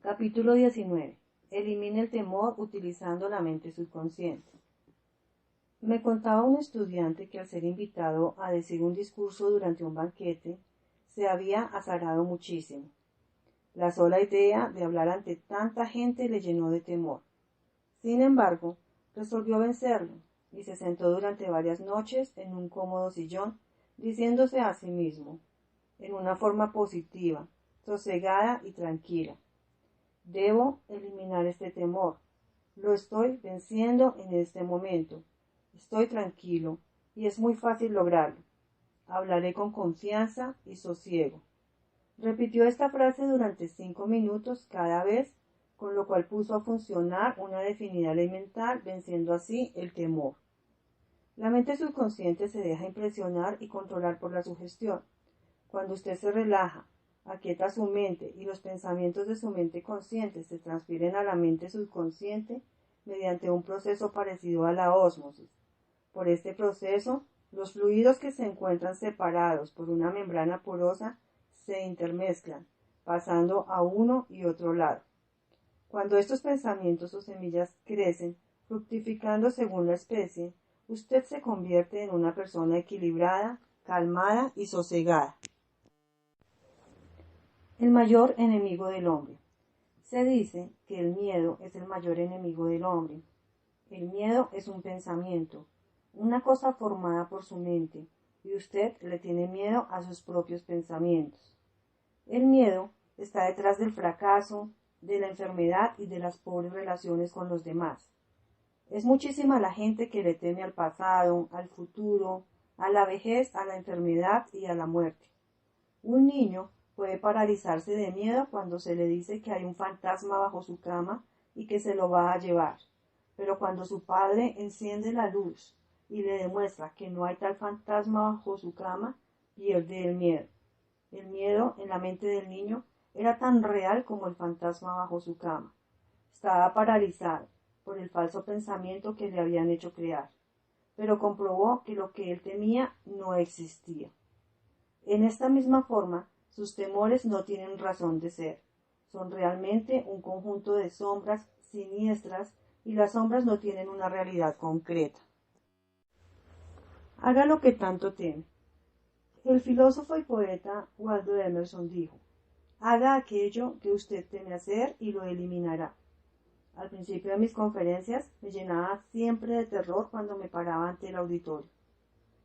Capítulo 19. Elimina el temor utilizando la mente subconsciente. Me contaba un estudiante que al ser invitado a decir un discurso durante un banquete, se había azarado muchísimo. La sola idea de hablar ante tanta gente le llenó de temor. Sin embargo, resolvió vencerlo y se sentó durante varias noches en un cómodo sillón, diciéndose a sí mismo, en una forma positiva, sosegada y tranquila: debo eliminar este temor. Lo estoy venciendo en este momento. Estoy tranquilo y es muy fácil lograrlo. Hablaré con confianza y sosiego. Repitió esta frase durante 5 minutos cada vez, con lo cual puso a funcionar una definida ley mental, venciendo así el temor. La mente subconsciente se deja impresionar y controlar por la sugestión. Cuando usted se relaja, aquieta su mente y los pensamientos de su mente consciente se transfieren a la mente subconsciente mediante un proceso parecido a la ósmosis. Por este proceso, los fluidos que se encuentran separados por una membrana porosa se intermezclan, pasando a uno y otro lado. Cuando estos pensamientos o semillas crecen, fructificando según la especie, usted se convierte en una persona equilibrada, calmada y sosegada. El mayor enemigo del hombre. Se dice que el miedo es el mayor enemigo del hombre. El miedo es un pensamiento, una cosa formada por su mente, y usted le tiene miedo a sus propios pensamientos. El miedo está detrás del fracaso, de la enfermedad y de las pobres relaciones con los demás. Es muchísima la gente que le teme al pasado, al futuro, a la vejez, a la enfermedad y a la muerte. Un niño puede paralizarse de miedo cuando se le dice que hay un fantasma bajo su cama y que se lo va a llevar. Pero cuando su padre enciende la luz y le demuestra que no hay tal fantasma bajo su cama, pierde el miedo. El miedo en la mente del niño era tan real como el fantasma bajo su cama. Estaba paralizado por el falso pensamiento que le habían hecho crear, pero comprobó que lo que él temía no existía. En esta misma forma, sus temores no tienen razón de ser. Son realmente un conjunto de sombras siniestras y las sombras no tienen una realidad concreta. Haga lo que tanto teme. El filósofo y poeta Waldo Emerson dijo: haga aquello que usted teme hacer y lo eliminará. Al principio de mis conferencias me llenaba siempre de terror cuando me paraba ante el auditorio.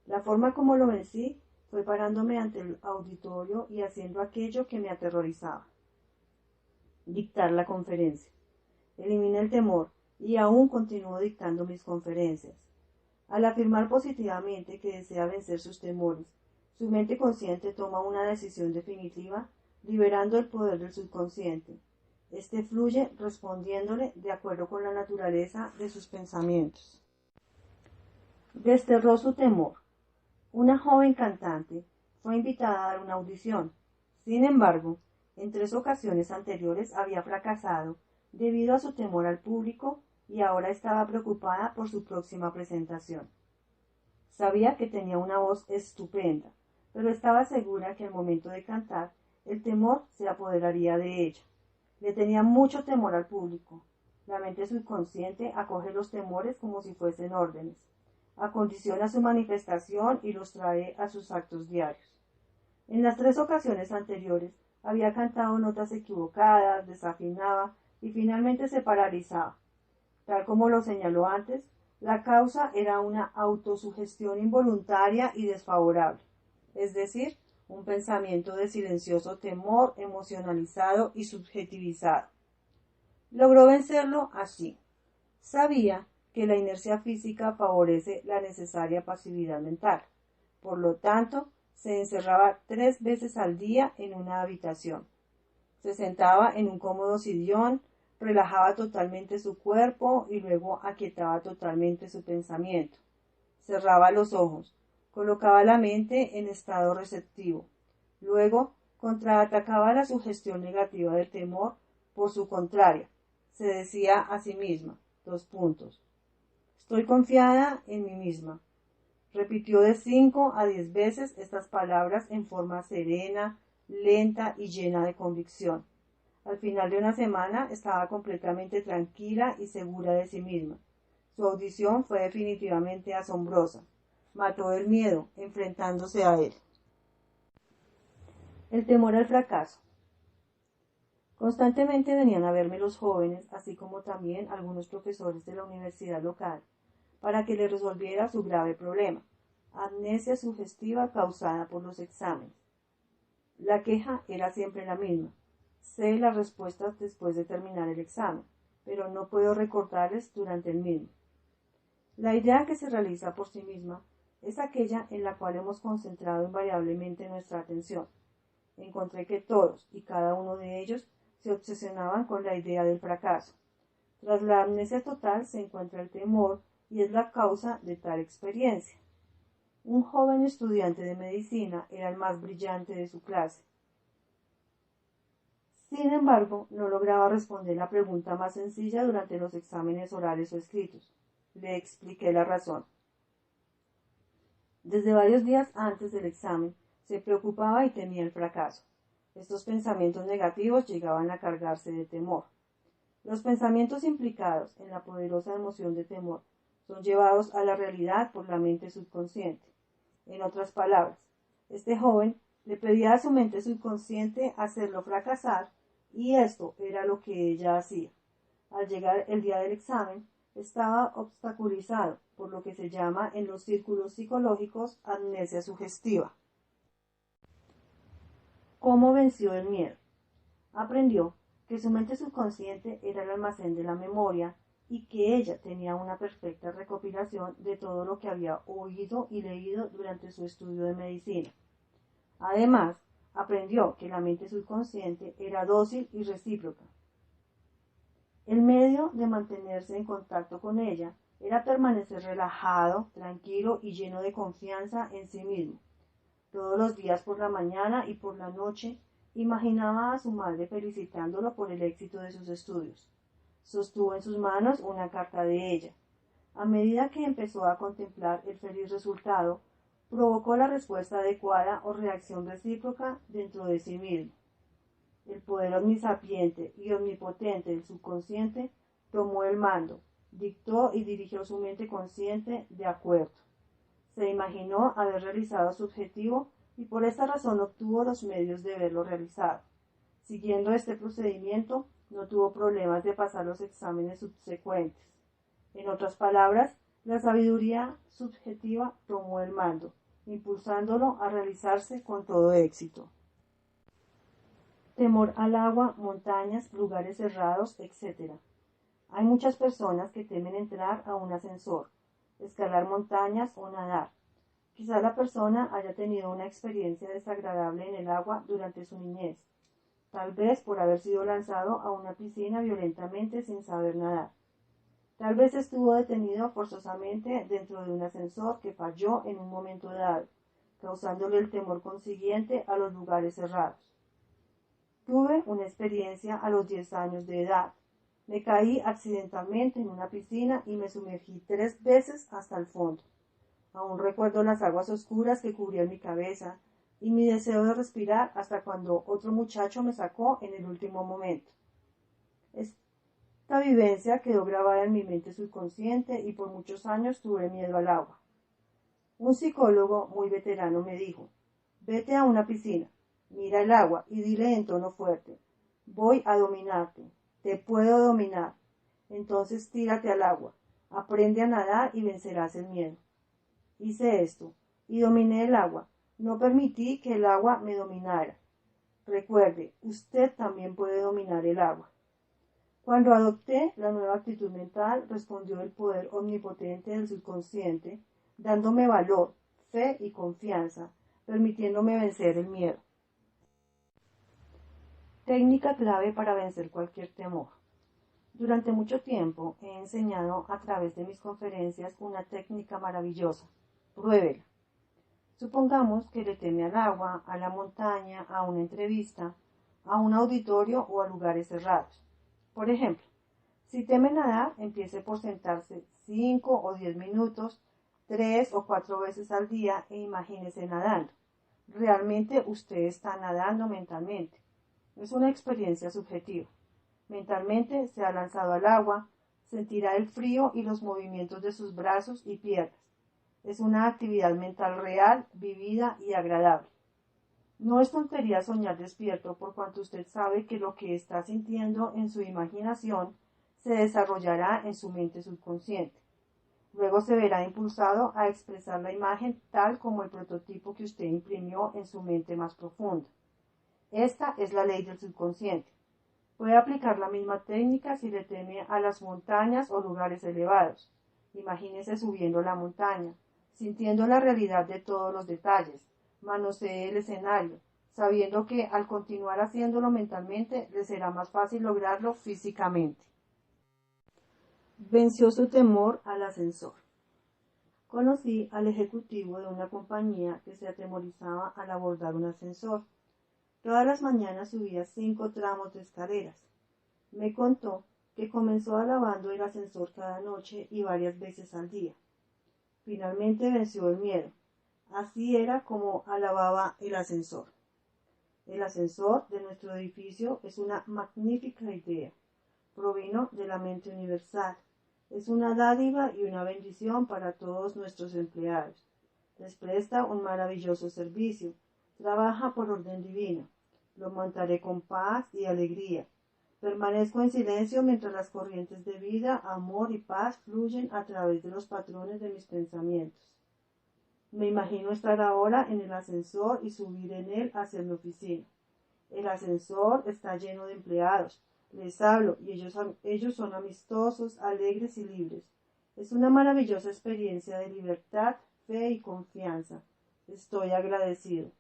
La forma como lo vencí fue parándome ante el auditorio y haciendo aquello que me aterrorizaba. Dictar la conferencia. Eliminé el temor y aún continúo dictando mis conferencias. Al afirmar positivamente que desea vencer sus temores, su mente consciente toma una decisión definitiva, liberando el poder del subconsciente. Este fluye respondiéndole de acuerdo con la naturaleza de sus pensamientos. Desterró su temor. Una joven cantante fue invitada a dar una audición. Sin embargo, en 3 ocasiones anteriores había fracasado debido a su temor al público y ahora estaba preocupada por su próxima presentación. Sabía que tenía una voz estupenda, pero estaba segura que al momento de cantar el temor se apoderaría de ella. Le tenía mucho temor al público. La mente subconsciente acoge los temores como si fuesen órdenes. Acondiciona su manifestación y los trae a sus actos diarios. En las 3 ocasiones anteriores había cantado notas equivocadas, desafinaba y finalmente se paralizaba. Tal como lo señaló antes, la causa era una autosugestión involuntaria y desfavorable, es decir, un pensamiento de silencioso temor emocionalizado y subjetivizado. Logró vencerlo así. Sabía que la inercia física favorece la necesaria pasividad mental. Por lo tanto, se encerraba 3 veces al día en una habitación. Se sentaba en un cómodo sillón, relajaba totalmente su cuerpo y luego aquietaba totalmente su pensamiento. Cerraba los ojos, colocaba la mente en estado receptivo. Luego, contraatacaba la sugestión negativa del temor por su contraria. Se decía a sí misma: estoy confiada en mí misma. Repitió de 5 a 10 veces estas palabras en forma serena, lenta y llena de convicción. Al final de una semana estaba completamente tranquila y segura de sí misma. Su audición fue definitivamente asombrosa. Mató el miedo, enfrentándose a él. El temor al fracaso. Constantemente venían a verme los jóvenes, así como también algunos profesores de la universidad local, para que le resolviera su grave problema, amnesia sugestiva causada por los exámenes. La queja era siempre la misma. Sé las respuestas después de terminar el examen, pero no puedo recordarles durante el mismo. La idea que se realiza por sí misma es aquella en la cual hemos concentrado invariablemente nuestra atención. Encontré que todos y cada uno de ellos se obsesionaban con la idea del fracaso. Tras la amnesia total se encuentra el temor y es la causa de tal experiencia. Un joven estudiante de medicina era el más brillante de su clase. Sin embargo, no lograba responder la pregunta más sencilla durante los exámenes orales o escritos. Le expliqué la razón. Desde varios días antes del examen, se preocupaba y temía el fracaso. Estos pensamientos negativos llegaban a cargarse de temor. Los pensamientos implicados en la poderosa emoción de temor son llevados a la realidad por la mente subconsciente. En otras palabras, este joven le pedía a su mente subconsciente hacerlo fracasar y esto era lo que ella hacía. Al llegar el día del examen, estaba obstaculizado por lo que se llama en los círculos psicológicos amnesia sugestiva. ¿Cómo venció el miedo? Aprendió que su mente subconsciente era el almacén de la memoria y que ella tenía una perfecta recopilación de todo lo que había oído y leído durante su estudio de medicina. Además, aprendió que la mente subconsciente era dócil y recíproca. El medio de mantenerse en contacto con ella era permanecer relajado, tranquilo y lleno de confianza en sí mismo. Todos los días por la mañana y por la noche imaginaba a su madre felicitándolo por el éxito de sus estudios. Sostuvo en sus manos una carta de ella. A medida que empezó a contemplar el feliz resultado, provocó la respuesta adecuada o reacción recíproca dentro de sí mismo. El poder omnisapiente y omnipotente del subconsciente tomó el mando, dictó y dirigió su mente consciente de acuerdo. Se imaginó haber realizado su objetivo y por esta razón obtuvo los medios de verlo realizado. Siguiendo este procedimiento, no tuvo problemas de pasar los exámenes subsecuentes. En otras palabras, la sabiduría subjetiva tomó el mando, impulsándolo a realizarse con todo éxito. Temor al agua, montañas, lugares cerrados, etc. Hay muchas personas que temen entrar a un ascensor, escalar montañas o nadar. Quizá la persona haya tenido una experiencia desagradable en el agua durante su niñez, tal vez por haber sido lanzado a una piscina violentamente sin saber nadar. Tal vez estuvo detenido forzosamente dentro de un ascensor que falló en un momento dado, causándole el temor consiguiente a los lugares cerrados. Tuve una experiencia a los 10 años de edad. Me caí accidentalmente en una piscina y me sumergí 3 veces hasta el fondo. Aún recuerdo las aguas oscuras que cubrían mi cabeza y mi deseo de respirar hasta cuando otro muchacho me sacó en el último momento. Esta vivencia quedó grabada en mi mente subconsciente y por muchos años tuve miedo al agua. Un psicólogo muy veterano me dijo: vete a una piscina, mira el agua y dile en tono fuerte: voy a dominarte, te puedo dominar. Entonces tírate al agua, aprende a nadar y vencerás el miedo. Hice esto y dominé el agua. No permití que el agua me dominara. Recuerde, usted también puede dominar el agua. Cuando adopté la nueva actitud mental, respondió el poder omnipotente del subconsciente, dándome valor, fe y confianza, permitiéndome vencer el miedo. Técnica clave para vencer cualquier temor. Durante mucho tiempo he enseñado a través de mis conferencias una técnica maravillosa. Pruébela. Supongamos que le teme al agua, a la montaña, a una entrevista, a un auditorio o a lugares cerrados. Por ejemplo, si teme nadar, empiece por sentarse 5 o 10 minutos, 3 o 4 veces al día e imagínese nadando. Realmente usted está nadando mentalmente. Es una experiencia subjetiva. Mentalmente se ha lanzado al agua, sentirá el frío y los movimientos de sus brazos y piernas. Es una actividad mental real, vivida y agradable. No es tontería soñar despierto por cuanto usted sabe que lo que está sintiendo en su imaginación se desarrollará en su mente subconsciente. Luego se verá impulsado a expresar la imagen tal como el prototipo que usted imprimió en su mente más profunda. Esta es la ley del subconsciente. Puede aplicar la misma técnica si le teme a las montañas o lugares elevados. Imagínese subiendo la montaña, sintiendo la realidad de todos los detalles. Manosee el escenario, sabiendo que al continuar haciéndolo mentalmente le será más fácil lograrlo físicamente. Venció su temor al ascensor. Conocí al ejecutivo de una compañía que se atemorizaba al abordar un ascensor. Todas las mañanas subía 5 tramos de escaleras. Me contó que comenzó alabando el ascensor cada noche y varias veces al día. Finalmente venció el miedo. Así era como alababa el ascensor. El ascensor de nuestro edificio es una magnífica idea. Provino de la mente universal. Es una dádiva y una bendición para todos nuestros empleados. Les presta un maravilloso servicio. Trabaja por orden divino. Lo montaré con paz y alegría. Permanezco en silencio mientras las corrientes de vida, amor y paz fluyen a través de los patrones de mis pensamientos. Me imagino estar ahora en el ascensor y subir en él hacia mi oficina. El ascensor está lleno de empleados. Les hablo y ellos son amistosos, alegres y libres. Es una maravillosa experiencia de libertad, fe y confianza. Estoy agradecido.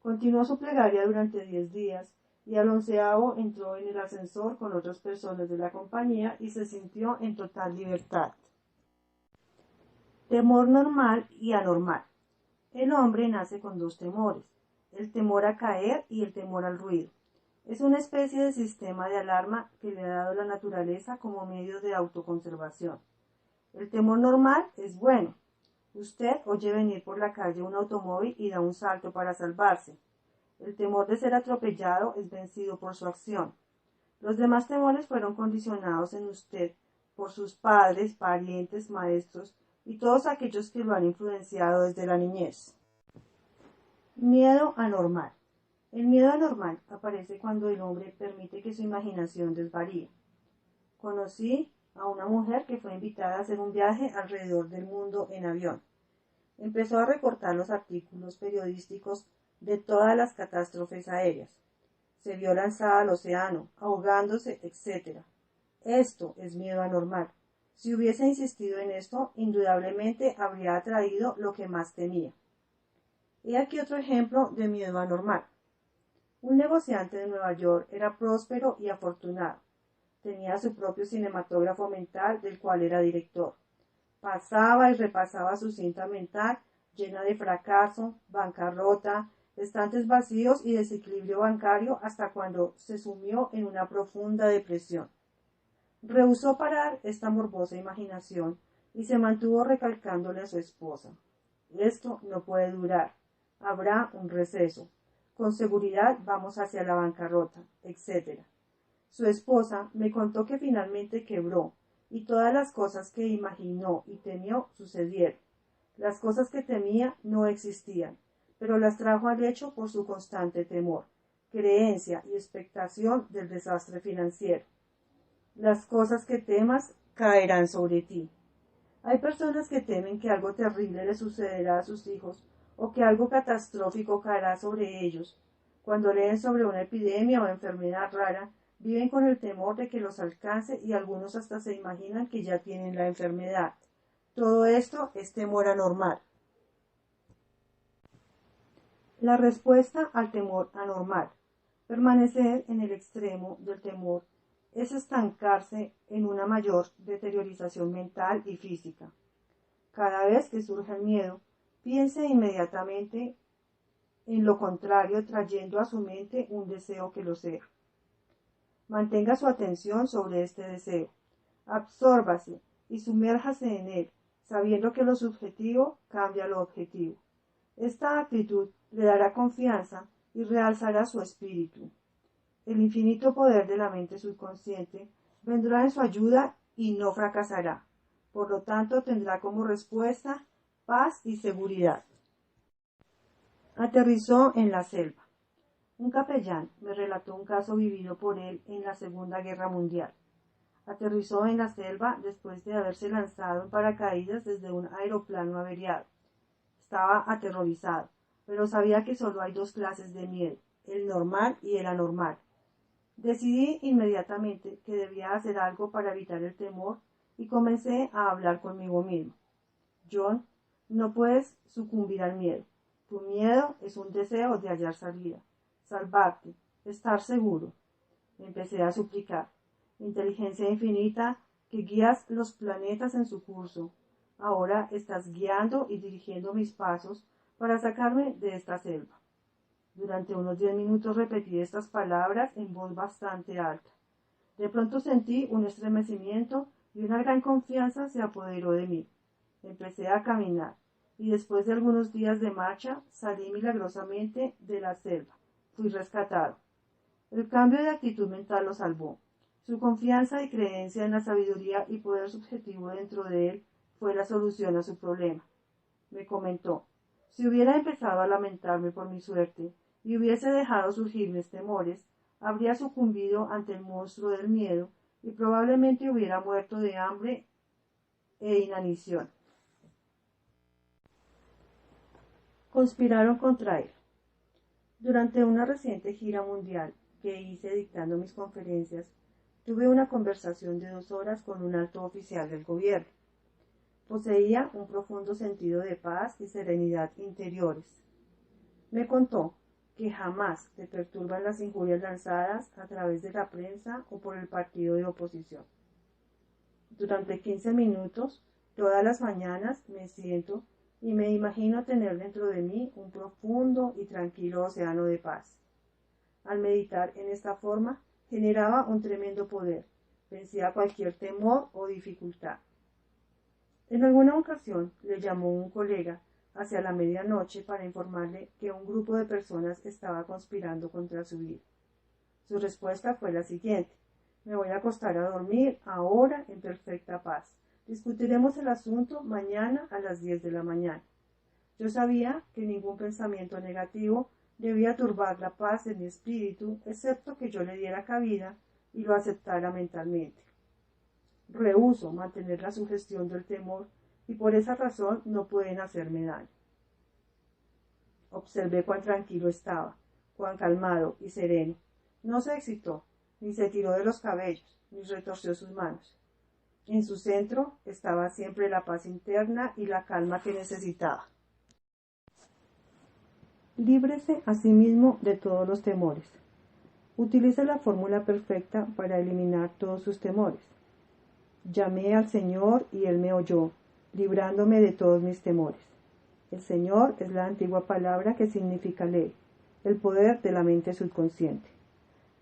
Continuó su plegaria durante 10 días y al 11º entró en el ascensor con otras personas de la compañía y se sintió en total libertad. Temor normal y anormal. El hombre nace con 2 temores, el temor a caer y el temor al ruido. Es una especie de sistema de alarma que le ha dado la naturaleza como medio de autoconservación. El temor normal es bueno. Usted oye venir por la calle un automóvil y da un salto para salvarse. El temor de ser atropellado es vencido por su acción. Los demás temores fueron condicionados en usted por sus padres, parientes, maestros y todos aquellos que lo han influenciado desde la niñez. Miedo anormal. El miedo anormal aparece cuando el hombre permite que su imaginación desvaríe. Conocí a una mujer que fue invitada a hacer un viaje alrededor del mundo en avión. Empezó a recortar los artículos periodísticos de todas las catástrofes aéreas. Se vio lanzada al océano, ahogándose, etc. Esto es miedo anormal. Si hubiese insistido en esto, indudablemente habría atraído lo que más temía. He aquí otro ejemplo de miedo anormal. Un negociante de Nueva York era próspero y afortunado. Tenía su propio cinematógrafo mental del cual era director. Pasaba y repasaba su cinta mental llena de fracaso, bancarrota, estantes vacíos y desequilibrio bancario hasta cuando se sumió en una profunda depresión. Rehusó parar esta morbosa imaginación y se mantuvo recalcándole a su esposa. Esto no puede durar. Habrá un receso. Con seguridad vamos hacia la bancarrota, etc. Su esposa me contó que finalmente quebró y todas las cosas que imaginó y temió sucedieron. Las cosas que temía no existían, pero las trajo al hecho por su constante temor, creencia y expectación del desastre financiero. Las cosas que temas caerán sobre ti. Hay personas que temen que algo terrible le sucederá a sus hijos o que algo catastrófico caerá sobre ellos. Cuando leen sobre una epidemia o enfermedad rara, viven con el temor de que los alcance y algunos hasta se imaginan que ya tienen la enfermedad. Todo esto es temor anormal. La respuesta al temor anormal. Permanecer en el extremo del temor es estancarse en una mayor deteriorización mental y física. Cada vez que surge el miedo, piense inmediatamente en lo contrario, trayendo a su mente un deseo que lo sea. Mantenga su atención sobre este deseo. Absórbase y sumérjase en él, sabiendo que lo subjetivo cambia lo objetivo. Esta actitud le dará confianza y realzará su espíritu. el infinito poder de la mente subconsciente vendrá en su ayuda y no fracasará. Por lo tanto, tendrá como respuesta paz y seguridad. Aterrizó en la selva. Un capellán me relató un caso vivido por él en la Segunda Guerra Mundial. Aterrizó en la selva después de haberse lanzado en paracaídas desde un aeroplano averiado. Estaba aterrorizado, pero sabía que solo hay dos clases de miedo, el normal y el anormal. Decidí inmediatamente que debía hacer algo para evitar el temor y comencé a hablar conmigo mismo. John, no puedes sucumbir al miedo. Tu miedo es un deseo de hallar salida, salvarte, estar seguro. Empecé a suplicar. Inteligencia infinita, que guías los planetas en su curso. Ahora estás guiando y dirigiendo mis pasos para sacarme de esta selva. Durante unos 10 minutos repetí estas palabras en voz bastante alta. De pronto sentí un estremecimiento y una gran confianza se apoderó de mí. Empecé a caminar y después de algunos días de marcha salí milagrosamente de la selva. Fui rescatado. El cambio de actitud mental lo salvó. Su confianza y creencia en la sabiduría y poder subjetivo dentro de él fue la solución a su problema. Me comentó, si hubiera empezado a lamentarme por mi suerte y hubiese dejado surgir mis temores, habría sucumbido ante el monstruo del miedo y probablemente hubiera muerto de hambre e inanición. Conspiraron contra él. Durante una reciente gira mundial que hice dictando mis conferencias, tuve una conversación de 2 horas con un alto oficial del gobierno. Poseía un profundo sentido de paz y serenidad interiores. Me contó que jamás le perturban las injurias lanzadas a través de la prensa o por el partido de oposición. Durante 15 minutos, todas las mañanas, me siento y me imagino tener dentro de mí un profundo y tranquilo océano de paz. Al meditar en esta forma, generaba un tremendo poder, vencía cualquier temor o dificultad. En alguna ocasión le llamó un colega hacia la medianoche para informarle que un grupo de personas estaba conspirando contra su vida. Su respuesta fue la siguiente: me voy a acostar a dormir ahora en perfecta paz. Discutiremos el asunto mañana a las 10 de la mañana. Yo sabía que ningún pensamiento negativo debía turbar la paz de mi espíritu, excepto que yo le diera cabida y lo aceptara mentalmente. Rehúso mantener la sugestión del temor y por esa razón no pueden hacerme daño. Observé cuán tranquilo estaba, cuán calmado y sereno. No se excitó, ni se tiró de los cabellos, ni retorció sus manos. En su centro estaba siempre la paz interna y la calma que necesitaba. Líbrese a sí mismo de todos los temores. Utilice la fórmula perfecta para eliminar todos sus temores. Llamé al Señor y Él me oyó, librándome de todos mis temores. El Señor es la antigua palabra que significa ley, el poder de la mente subconsciente.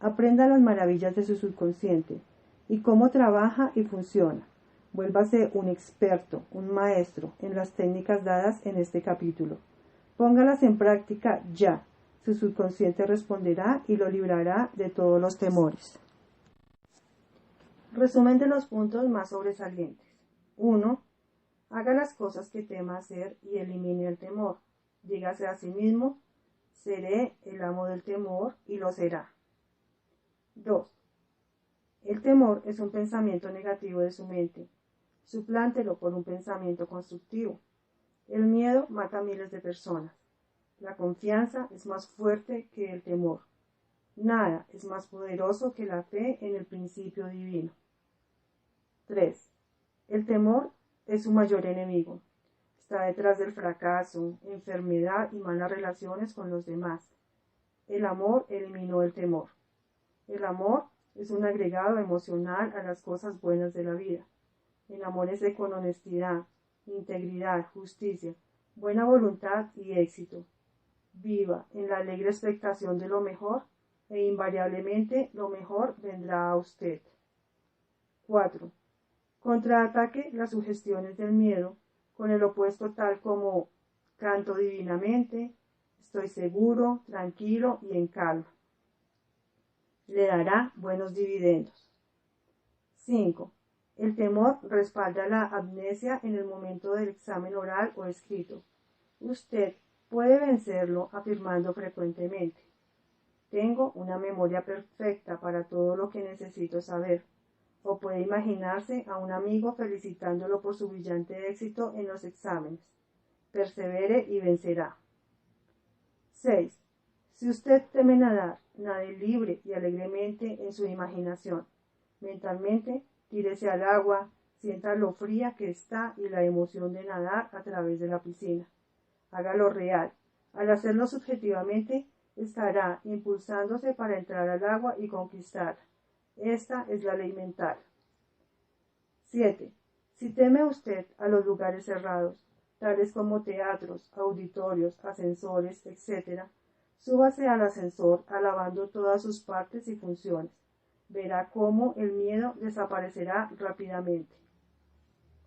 Aprenda las maravillas de su subconsciente y cómo trabaja y funciona. Vuélvase un experto, un maestro en las técnicas dadas en este capítulo. Póngalas en práctica ya. Su subconsciente responderá y lo librará de todos los temores. Resumen de los puntos más sobresalientes. 1. Haga las cosas que tema hacer y elimine el temor. Dígase a sí mismo, seré el amo del temor y lo será. 2. El temor es un pensamiento negativo de su mente. Suplántelo por un pensamiento constructivo. El miedo mata a miles de personas. La confianza es más fuerte que el temor. Nada es más poderoso que la fe en el principio divino. 3. El temor es su mayor enemigo. Está detrás del fracaso, enfermedad y malas relaciones con los demás. El amor eliminó el temor. El amor es un agregado emocional a las cosas buenas de la vida. Enamórese con honestidad, integridad, justicia, buena voluntad y éxito. Viva en la alegre expectación de lo mejor e invariablemente lo mejor vendrá a usted. 4. Contraataque las sugestiones del miedo con el opuesto tal como canto divinamente, estoy seguro, tranquilo y en calma. le dará buenos dividendos. 5. El temor respalda la amnesia en el momento del examen oral o escrito. Usted puede vencerlo afirmando frecuentemente: tengo una memoria perfecta para todo lo que necesito saber. O puede imaginarse a un amigo felicitándolo por su brillante éxito en los exámenes. Persevere y vencerá. 6. Si usted teme nadar, nade libre y alegremente en su imaginación. Mentalmente, tírese al agua, sienta lo fría que está y la emoción de nadar a través de la piscina. Hágalo real. Al hacerlo subjetivamente, estará impulsándose para entrar al agua y conquistarla. Esta es la ley mental. 7. Si teme usted a los lugares cerrados, tales como teatros, auditorios, ascensores, etc., súbase al ascensor alabando todas sus partes y funciones. Verá cómo el miedo desaparecerá rápidamente.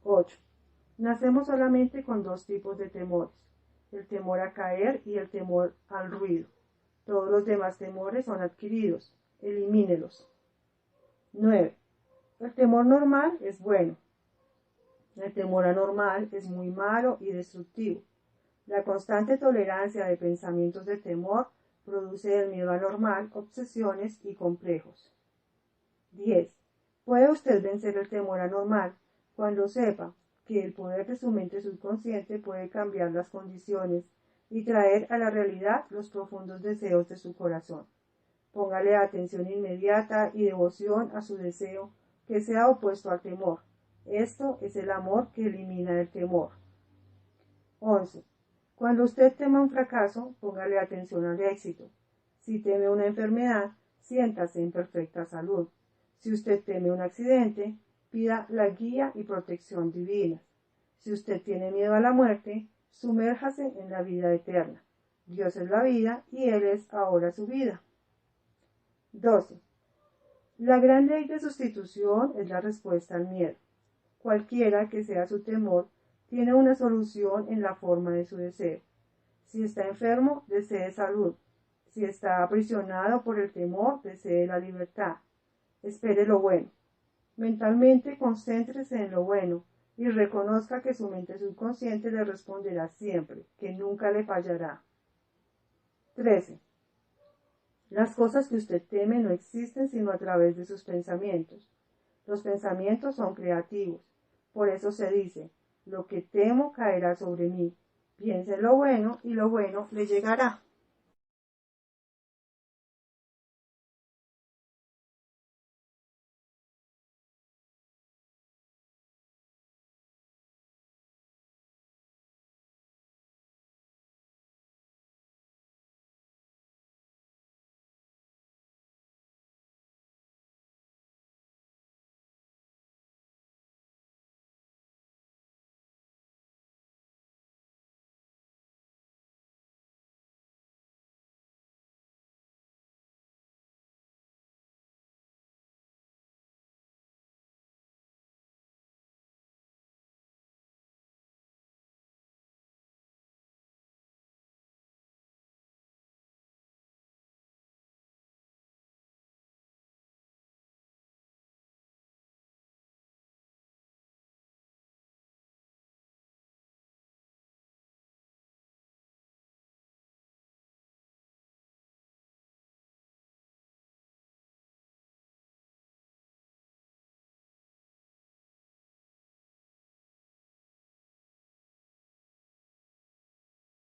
8. Nacemos solamente con dos tipos de temores: el temor a caer y el temor al ruido. Todos los demás temores son adquiridos. Elimínelos. 9. El temor normal es bueno. El temor anormal es muy malo y destructivo. La constante tolerancia de pensamientos de temor produce del miedo anormal obsesiones y complejos. 10. Puede usted vencer el temor anormal cuando sepa que el poder de su mente subconsciente puede cambiar las condiciones y traer a la realidad los profundos deseos de su corazón. Póngale atención inmediata y devoción a su deseo que sea opuesto al temor. Esto es el amor que elimina el temor. 11. Cuando usted tema un fracaso, póngale atención al éxito. Si teme una enfermedad, siéntase en perfecta salud. Si usted teme un accidente, pida la guía y protección divinas. Si usted tiene miedo a la muerte, sumérjase en la vida eterna. Dios es la vida y Él es ahora su vida. 12. La gran ley de sustitución es la respuesta al miedo. Cualquiera que sea su temor, tiene una solución en la forma de su deseo. Si está enfermo, desee salud. Si está aprisionado por el temor, desee la libertad. Espere lo bueno. Mentalmente concéntrese en lo bueno y reconozca que su mente subconsciente le responderá siempre, que nunca le fallará. 13. Las cosas que usted teme no existen sino a través de sus pensamientos. Los pensamientos son creativos. Por eso se dice: lo que temo caerá sobre mí. Piense en lo bueno y lo bueno le llegará.